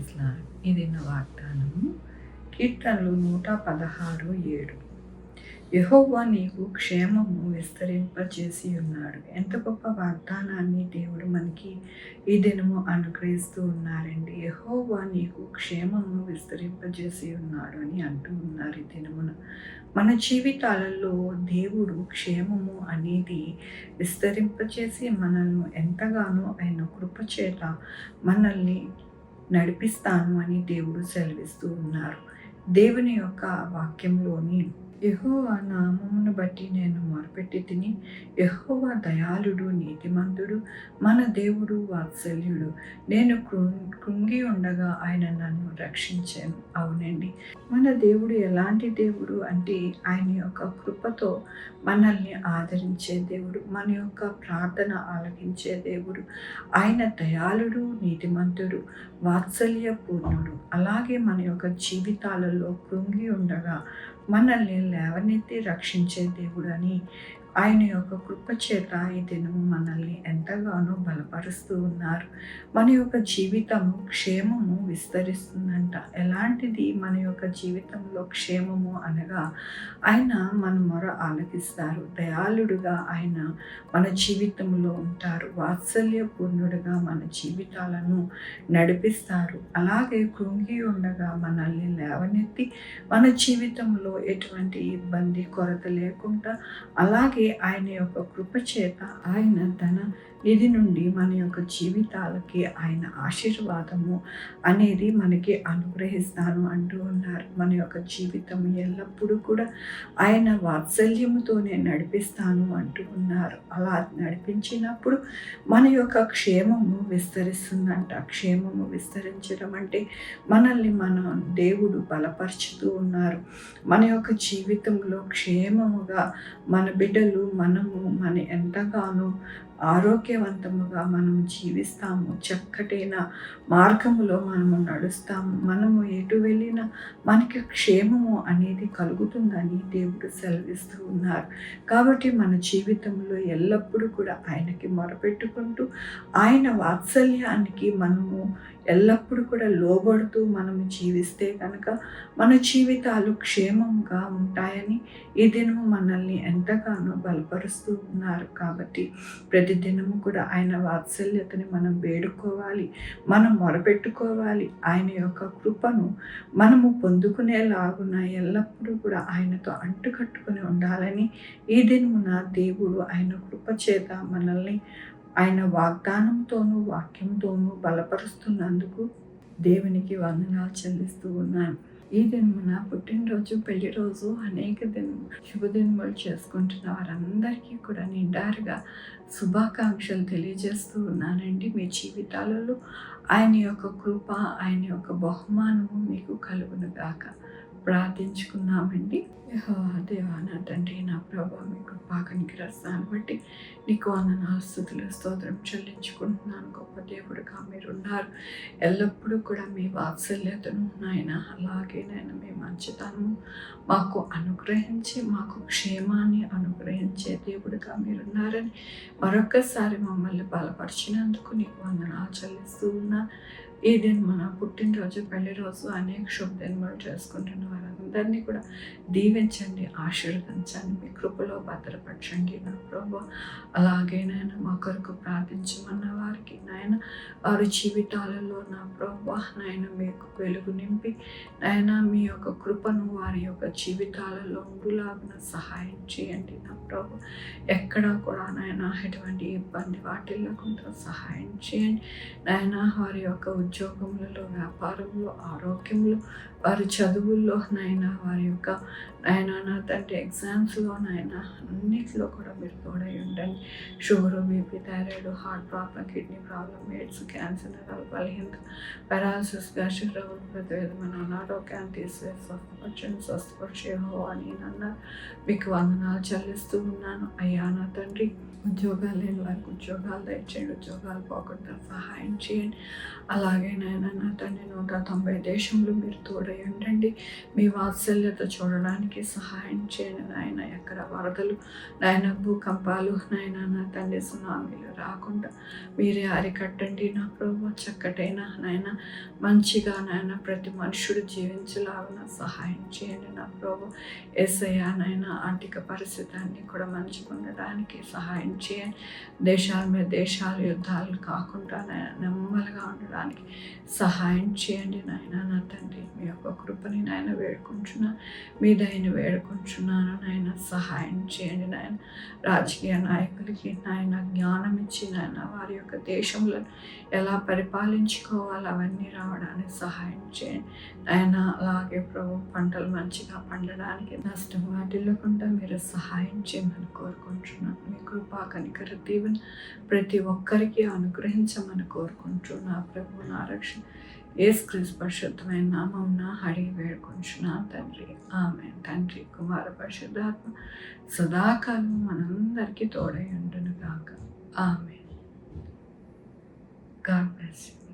ప్రైజ్లా ఇది నా వాగ్దానము. కీర్తనలు 116:7. యెహోవా నీకు క్షేమము విస్తరింపచేసి ఉన్నాడు. ఎంత గొప్ప వాగ్దానాన్ని దేవుడు మనకి ఈ దినము అనుగ్రహిస్తూ ఉన్నారండి. యెహోవా నీకు క్షేమము విస్తరింపజేసి ఉన్నాడు అని అంటూ ఉన్నారు ఈ దినమున. మన జీవితాలలో దేవుడు క్షేమము అనేది విస్తరింపచేసి మనల్ని ఎంతగానో ఆయన కృపచేత మనల్ని నడిపిస్తాను అని దేవుడు సెలవిస్తూ ఉన్నారు. దేవుని యొక్క వాక్యంలోని యెహోవా నామమును బట్టి నేను మొరపెట్టి తిని, యెహోవా దయాళుడు, నీతిమంతుడు, మన దేవుడు వాత్సల్యుడు. నేను కృంగి ఉండగా ఆయన నన్ను రక్షించాను. అవునండి, మన దేవుడు ఎలాంటి దేవుడు అంటే ఆయన యొక్క కృపతో మనల్ని ఆదరించే దేవుడు, మన యొక్క ప్రార్థన ఆలకించే దేవుడు. ఆయన దయాళుడు, నీతిమంతుడు, వాత్సల్యపూర్ణుడు. అలాగే మన యొక్క జీవితాలలో కృంగి ఉండగా మనల్ని లేవనెత్తి రక్షించే దేవుడు అని ఆయన యొక్క కృప చేత ఈ దినము మనల్ని ఎంతగానో బలపరుస్తూ ఉన్నారు. మన యొక్క జీవితము క్షేమము విస్తరిస్తుందంట. ఎలాంటిది మన యొక్క జీవితంలో క్షేమము అనగా ఆయన మన మొర ఆలకిస్తారు. దయాళుడుగా ఆయన మన జీవితంలో ఉంటారు. వాత్సల్యపూర్ణుడుగా మన జీవితాలను నడిపిస్తారు. అలాగే కృంగి ఉండగా మనల్ని లేవనెత్తి మన జీవితంలో ఎటువంటి ఇబ్బంది కొరత లేకుండా అలాగే ఆయన యొక్క కృప చేత ఆయన తన నిధి నుండి మన యొక్క జీవితాలకి ఆయన ఆశీర్వాదము అనేది మనకి అనుగ్రహిస్తాను అంటూ ఉన్నారు. మన యొక్క జీవితం ఎల్లప్పుడూ కూడా ఆయన వాత్సల్యముతోనే నడిపిస్తాను అంటూ ఉన్నారు. అలా నడిపించినప్పుడు మన యొక్క క్షేమము విస్తరిస్తుందంట. క్షేమము విస్తరించడం అంటే మనల్ని మన దేవుడు బలపరుచుతూ ఉన్నారు. మన యొక్క జీవితంలో క్షేమముగా మన బిడ్డలు మన ఎంతగానో ఆరోగ్యవంతముగా మనము జీవిస్తాము. చక్కటైన మార్గములో మనము నడుస్తాము. మనము ఎటు వెళ్ళినా మనకి క్షేమము అనేది కలుగుతుందని దేవుడు సెలవిస్తూ ఉన్నారు. కాబట్టి మన జీవితంలో ఎల్లప్పుడూ కూడా ఆయనకి మొరపెట్టుకుంటూ ఆయన వాత్సల్యానికి మనము ఎల్లప్పుడూ కూడా లోబడుతూ మనము జీవిస్తే కనుక మన జీవితాలు క్షేమంగా ఉంటాయని ఈ దినము మనల్ని ఎంతగానో బలపరుస్తూ ఉన్నారు. కాబట్టి ప్రతి దినము కూడా ఆయన వాత్సల్యతని మనం వేడుకోవాలి, మనం మొరపెట్టుకోవాలి. ఆయన యొక్క కృపను మనము పొందుకునేలాగున ఎల్లప్పుడూ కూడా ఆయనతో అంటుకట్టుకుని ఉండాలని ఈ దినమున దేవుడు ఆయన కృప చేత మనల్ని ఆయన వాగ్దానంతోనూ వాక్యంతోనూ బలపరుస్తున్నందుకు దేవునికి వందనాలు చెల్లిస్తూ ఉన్నాను. ఈ దినమున పుట్టినరోజు, పెళ్లి రోజు, అనేక శుభదినములు చేసుకుంటున్న వారందరికీ కూడా నిండారుగా శుభాకాంక్షలు తెలియజేస్తూ ఉన్నానండి. మీ జీవితాలలో ఆయన యొక్క కృప, ఆయన యొక్క బహుమానము మీకు కలుగును గాక. ప్రార్థించుకున్నామండి. దేవా, నా తండ్రి, నా ప్రభా, మీ కృపా కనికరిస్తాను బట్టి నీకు వందనాలు, స్తుతులు, స్తోత్రం చెల్లించుకుంటున్నాను. గొప్ప దేవుడుగా మీరున్నారు. ఎల్లప్పుడూ కూడా మీ వాత్సల్యతను నాయన, అలాగే నాయన మీ మంచితనము మాకు అనుగ్రహించి మాకు క్షేమాన్ని అనుగ్రహించే దేవుడుగా మీరున్నారని మరొక్కసారి మమ్మల్ని బలపరిచినందుకు నీకు వందనాలు చెల్లిస్తూ ఉన్నా. ఈ దినమున పుట్టినరోజు, పెళ్లి రోజు, అనేక శుభదినములు చేసుకుంటున్న వారందరినీ కూడా దీవించండి, ఆశీర్వదించండి, మీ కృపలో భద్రపరచండి నా ప్రభు. అలాగే నాయన మా కొరకు ప్రార్థించమన్న వారికి నాయన వారి జీవితాలలో నా ప్రభు నాయన మీకు వెలుగు నింపి నాయన మీ యొక్క కృపను వారి యొక్క జీవితాలలో ఉండులాగున సహాయం చేయండి నా ప్రభు. ఎక్కడా కూడా నాయన ఎటువంటి ఇబ్బంది వాటిల్లకుండా సహాయం చేయండి నాయన. వారి యొక్క ఉద్యోగములలో, వ్యాపారంలో, ఆరోగ్యంలో, వారి చదువుల్లో నాయన, వారి యొక్క నాయన నా తండ్రి ఎగ్జామ్స్లో నాయన, అన్నిటిలో కూడా మీరు తోడై ఉండండి. Sugar, BP, thyroid, heart problem, kidney problem, AIDS, cancer, బలహీనత, పారాలసిస్, గ్యాస్ట్రిక్ ట్రబుల్, ప్రతి విధమైన అనారోగ్యాన్ని తీసివేసి స్వస్థపరిచేహో అని నన్ను మీకు వందనాలు చెల్లిస్తూ ఉన్నాను. అయ్యా నా తండ్రి, ఉద్యోగాలు లేని వారికి ఉద్యోగాలు దయచేయండి, ఉద్యోగాలు పోకుండా సహాయం చేయండి. అలాగే నాయన నా తండ్రి 190 దేశంలో మీరు తోడై తోడై ఉండండి. మీ వాత్సల్యత చూడడానికి సహాయం చేయండి నాయన. ఎక్కడ వరదలు నాయన, భూకంపాలు నాయన, నా తండ్రి సునామీలు రాకుండా మీరే అరికట్టండి నా ప్రభు. చక్కటైన నాయన, మంచిగా నాయన ప్రతి మనుషుడు జీవించలాగా సహాయం చేయండి నా ప్రభు. యేసయ్య నాయన, ఆర్థిక పరిస్థితులన్నీ కూడా మంచిగా ఉండడానికి సహాయం చేయండి. దేశాల మీద దేశాలు యుద్ధాలు కాకుండా నాయన నెమ్మదిగా ఉండడానికి సహాయం చేయండి నాయన. నా తండ్రి మీ యొక్క కృపని నాయన వేడుకుంటున్నాను, మీ దయని వేడుకుంటున్నాను నాయన. సహాయం చేయండి నాయన. రాజకీయ నాయకులకి నాయన జ్ఞానం ఇచ్చి నాయన వారి యొక్క దేశంలో ఎలా పరిపాలించుకోవాలో అవన్నీ రావడానికి సహాయం చేయండి నాయన. అలాగే ప్రభు పంటలు మంచిగా పండడానికి నష్టం వాటిల్లకుండా మీరు సహాయం చేయమని కోరుకుంటున్నాను. మీ కృపా కనికర దీవెన ప్రతి ఒక్కరికి అనుగ్రహించమని కోరుకుంటున్నా ప్రభు. నా రక్షణ యేసుక్రీస్తు పరిశుద్ధమైన నామమున అడిగి వేడుకుంటున్నా తండ్రి. ఆమేన్. తండ్రి, కుమార, పరిశుద్ధాత్మ సదాకాలం మనందరికీ తోడై ఉండును గాక. ఆమేన్. God bless you.